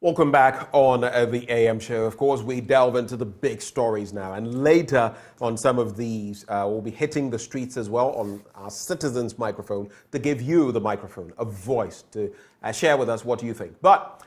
Welcome back on the AM show. Of course, we delve into the big stories now, and later on some of these, we'll be hitting the streets as well on our citizens' microphone to give you the microphone, a voice to share with us what you think. But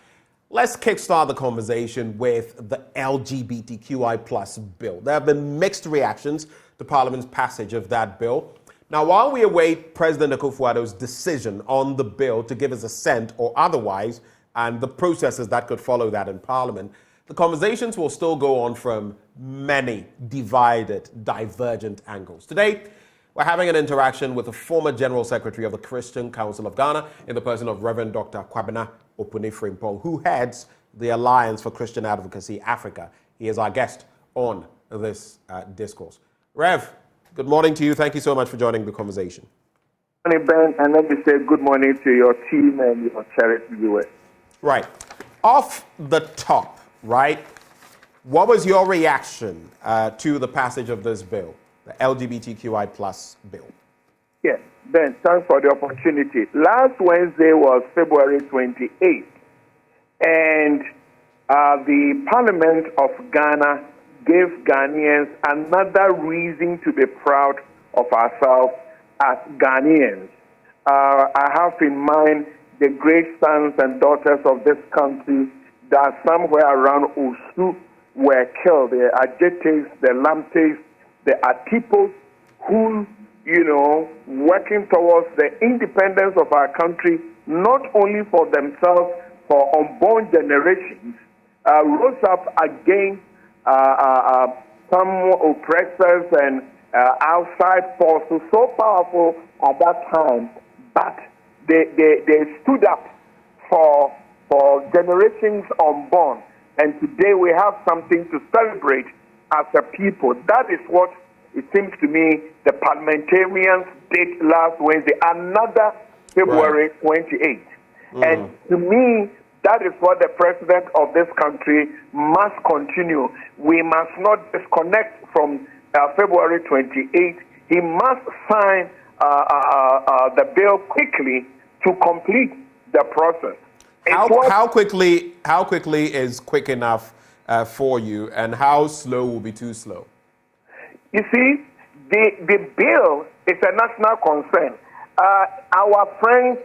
let's kickstart the conversation with the LGBTQI plus bill. There have been mixed reactions to Parliament's passage of that bill. Now, while we await President Akufo-Addo's decision on the bill to give us assent or otherwise, and the processes that could follow that in Parliament, the conversations will still go on from many divided, divergent angles. Today, we're having an interaction with the former General Secretary of the Christian Council of Ghana in the person of Rev.Dr.Opuni-Frimpong, who heads the Alliance for Christian Advocacy Africa. He is our guest on this discourse. Rev, good morning to you. Thank you so much for joining the conversation. Good morning, Ben, and let me say good morning to your team and your charity viewers. Right. Off the top, right, what was your reaction to the passage of this bill, the LGBTQI plus bill? Yes, Ben, thanks for the opportunity. Last Wednesday was February 28th, and the Parliament of Ghana gave Ghanaians another reason to be proud of ourselves as Ghanaians. I have in mind the great sons and daughters of this country that somewhere around Osu were killed. The Ajetes, the Lamtes, the Atipos, who, working towards the independence of our country, not only for themselves, for unborn generations, rose up against some oppressors and outside forces so powerful at that time, but they stood up for generations unborn, and today we have something to celebrate as a people. That is what it seems to me the parliamentarians did last Wednesday, another February 28th. And to me, that is what the president of this country must continue. We must not disconnect from February 28th. He must sign the bill quickly to complete the process. How quickly is quick enough for you, and how slow will be too slow? You see, the bill is a national concern. Our friends,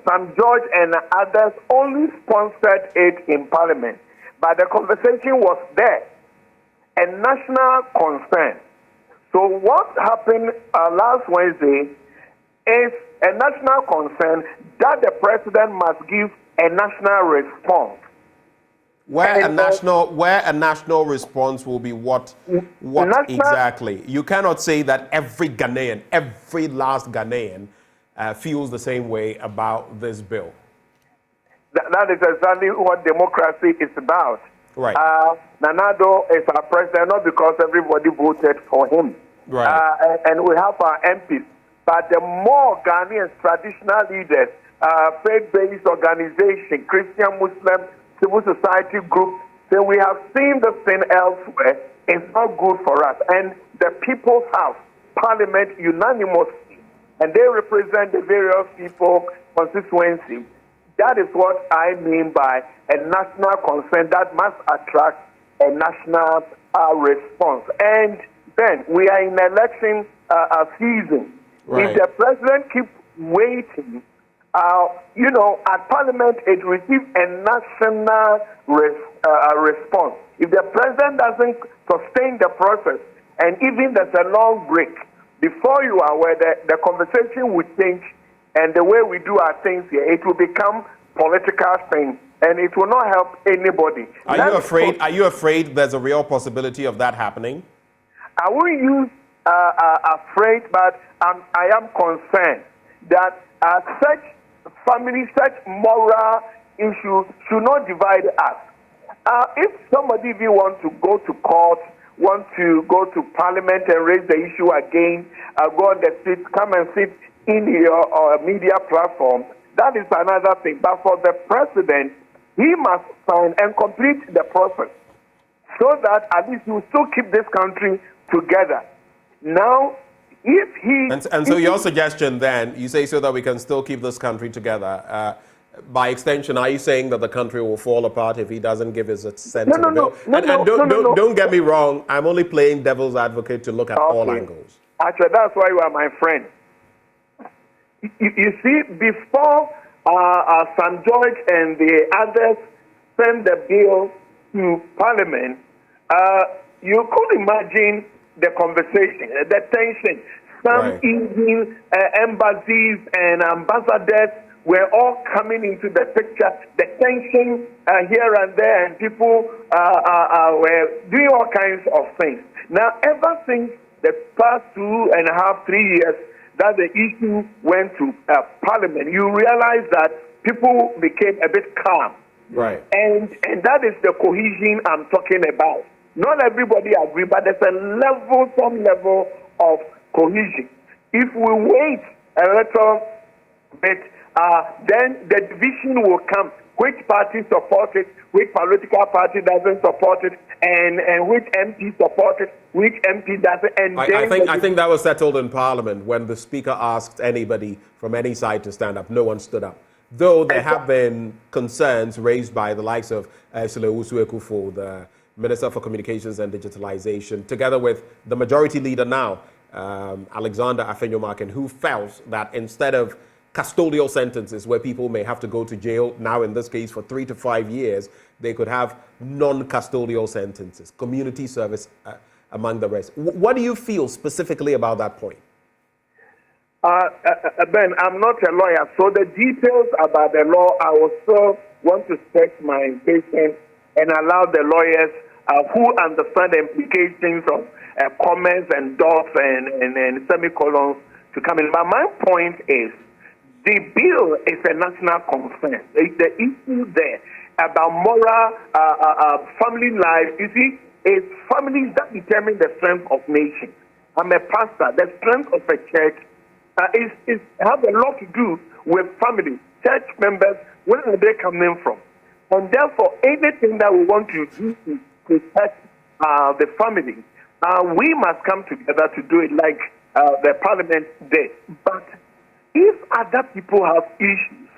Sam George and others, only sponsored it in Parliament, but the conversation was there, a national concern. So what happened last Wednesday is a national concern that the president must give a national response. Where a national response will be what exactly? You cannot say that every Ghanaian, every last Ghanaian feels the same way about this bill. That is exactly what democracy is about. Right. Nanado is our president not because everybody voted for him. Right. And we have our MPs. But the more Ghanaians, traditional leaders, faith-based organizations, Christian, Muslim, civil society groups, say we have seen this thing elsewhere, it's not good for us. And the People's House, Parliament, unanimously, and they represent the various people constituencies. That is what I mean by a national concern that must attract a national response. And then we are in election season. Right. If the president keeps waiting, at Parliament it receives a national response. If the president doesn't sustain the process, and even there's a long break, before you are aware, the conversation will change, and the way we do our things here, it will become political thing, and it will not help anybody. Are you afraid there's a real possibility of that happening? I won't use afraid, but I am concerned that such moral issues should not divide us. If somebody even wants to go to court, want to go to Parliament and raise the issue again, go on the street, come and sit in your media platform, that is another thing. But for the president, he must sign and complete the process so that at least you still keep this country together. Now, if he... And so your suggestion then, you say so that we can still keep this country together. By extension, are you saying that the country will fall apart if he doesn't give his assent No, to no, the bill? no, And don't get me wrong. I'm only playing devil's advocate to look at all angles. Actually, that's why you are my friend. You see, before St. George and the others sent the bill to Parliament, you could imagine the conversation, the tension. Some Indian embassies and ambassadors were all coming into the picture. The tension here and there, and people were doing all kinds of things. Now, ever since the past 2.5, 3 years that the issue went to Parliament, you realize that people became a bit calm. Right. And that is the cohesion I'm talking about. Not everybody agree, but there's some level of cohesion. If we wait a little bit, then the division will come. Which party supports it, which political party doesn't support it, and which MP supports it, which MP doesn't. And I think that was settled in Parliament when the Speaker asked anybody from any side to stand up. No one stood up. Though there have been concerns raised by the likes of Ursula Usueku, the Minister for Communications and Digitalization, together with the majority leader now, Alexander Afenyo-Markin, who felt that instead of custodial sentences where people may have to go to jail, now in this case for 3 to 5 years, they could have non-custodial sentences, community service among the rest. What do you feel specifically about that point? Ben, I'm not a lawyer, so the details about the law, I will still want to stretch my patience and allow the lawyers who understand the implications of commas and dots and semicolons to come in. But my point is, the bill is a national concern. The issue there about moral family life, you see, it's families that determine the strength of nations. I'm a pastor. The strength of a church has a lot to do with family, church members, where are they coming from? And therefore, anything that we want to do to protect the family, we must come together to do it like the Parliament did. But if other people have issues,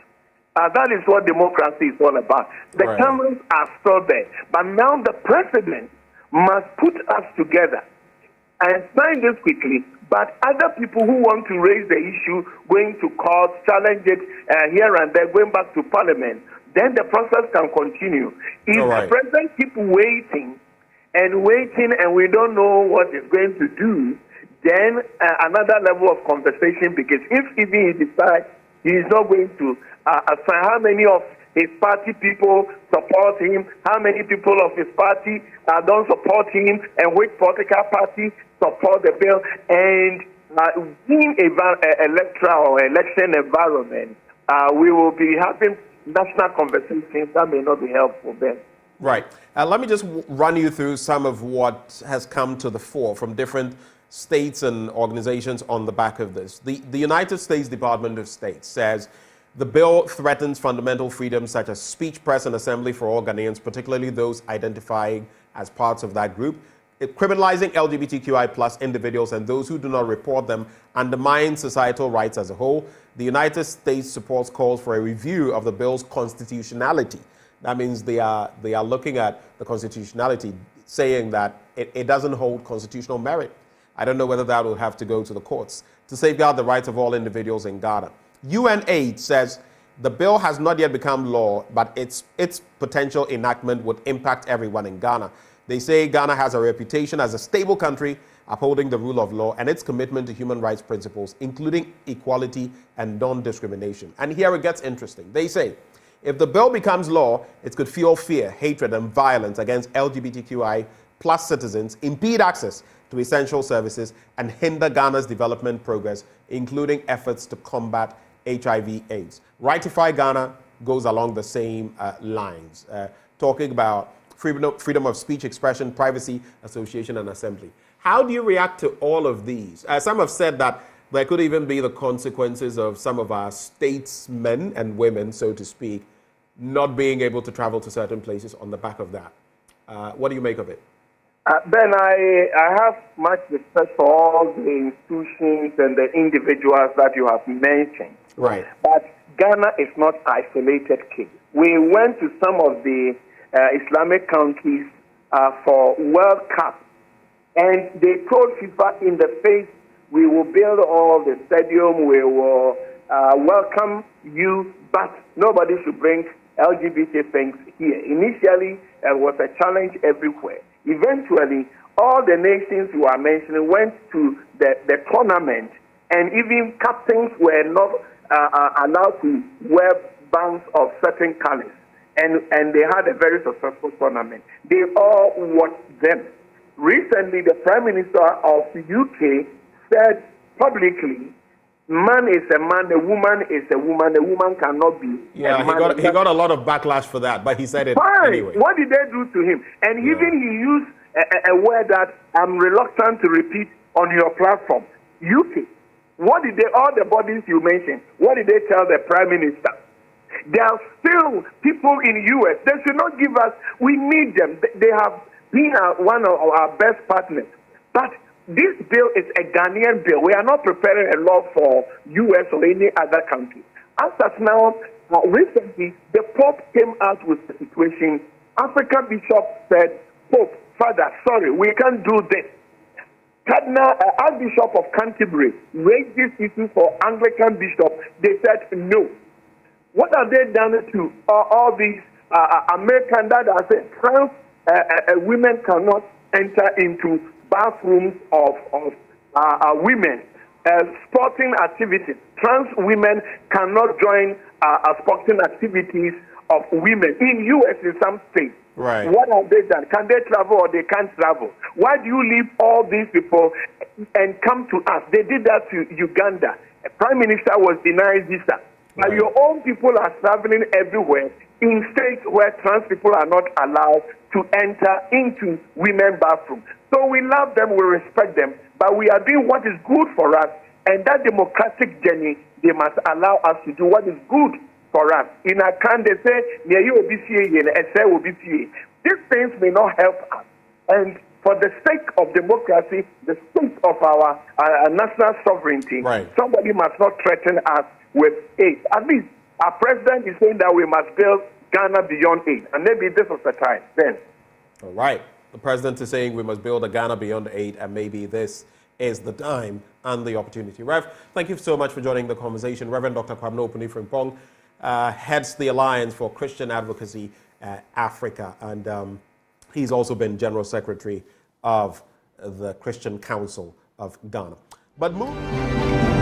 that is what democracy is all about. The cameras are still there. But now the president must put us together and sign this quickly. But other people who want to raise the issue, going to court, challenge it here and there, going back to Parliament, then the process can continue. If the president keeps waiting and we don't know what he's going to do, then another level of conversation begins. If even he decides he is not going to assign how many of his party people support him, how many people of his party don't support him, and which political party support the bill, and in electoral or election environment, we will be having national conversations that may not be helpful then. Right. Let me just run you through some of what has come to the fore from different states and organizations on the back of this. The United States Department of State says the bill threatens fundamental freedoms such as speech, press, and assembly for all Ghanaians, particularly those identifying as parts of that group. Criminalizing LGBTQI plus individuals and those who do not report them undermines societal rights as a whole. The United States supports calls for a review of the bill's constitutionality. That means they are looking at the constitutionality, saying that it doesn't hold constitutional merit. I don't know whether that will have to go to the courts to safeguard the rights of all individuals in Ghana. UNAID says the bill has not yet become law, but its potential enactment would impact everyone in Ghana. They say Ghana has a reputation as a stable country upholding the rule of law and its commitment to human rights principles, including equality and non-discrimination. And here it gets interesting. They say, if the bill becomes law, it could fuel fear, hatred, and violence against LGBTQI plus citizens, impede access to essential services, and hinder Ghana's development progress, including efforts to combat HIV/AIDS. Rightify Ghana goes along the same lines, talking about freedom of speech, expression, privacy, association, and assembly. How do you react to all of these? Some have said that there could even be the consequences of some of our statesmen and women, so to speak, not being able to travel to certain places on the back of that. What do you make of it? Ben, I have much respect for all the institutions and the individuals that you have mentioned. Right. But Ghana is not isolated case. We went to some of the Islamic countries for World Cup, and they told FIFA in the face, we will build all the stadium, we will welcome you, but nobody should bring LGBT things here. Initially, there was a challenge everywhere. Eventually, all the nations you are mentioning went to the tournament, and even captains were not allowed to wear bands of certain colors. And they had a very successful tournament. They all watched them. Recently, the Prime Minister of the UK said publicly, man is a man, a woman is a woman cannot be a man. He got a lot of backlash for that, but he said it anyway. What did they do to him? And even he used a word that I'm reluctant to repeat on your platform. UK. What did all the bodies you mentioned, what did they tell the Prime Minister? There are still people in the US. They should not give us, we need them. They have been one of our best partners. But this bill is a Ghanaian bill. We are not preparing a law for US or any other country. As of now, recently, the Pope came out with the situation. African bishop said, Pope, Father, sorry, we can't do this. Cardinal Archbishop of Canterbury raised this issue for Anglican bishops. They said no. What have they done to all these Americans that are saying trans women cannot enter into bathrooms of women? Sporting activities. Trans women cannot join sporting activities of women in U.S. in some states. Right. What have they done? Can they travel or they can't travel? Why do you leave all these people and come to us? They did that to Uganda. The Prime Minister was denied visa. But your own people are traveling everywhere in states where trans people are not allowed to enter into women's bathrooms. So we love them, we respect them, but we are doing what is good for us. And that democratic journey, they must allow us to do what is good for us. In our country, they say, these things may not help us. And for the sake of democracy, the sake of our national sovereignty, somebody must not threaten us with aid. At least our president is saying that we must build Ghana beyond aid. And maybe this was the time then. All right. The president is saying we must build a Ghana beyond aid, and maybe this is the time and the opportunity. Rev, thank you so much for joining the conversation. Rev.Dr.Opuni-Frimpong heads the Alliance for Christian Advocacy Africa, and he's also been General Secretary of the Christian Council of Ghana. But move.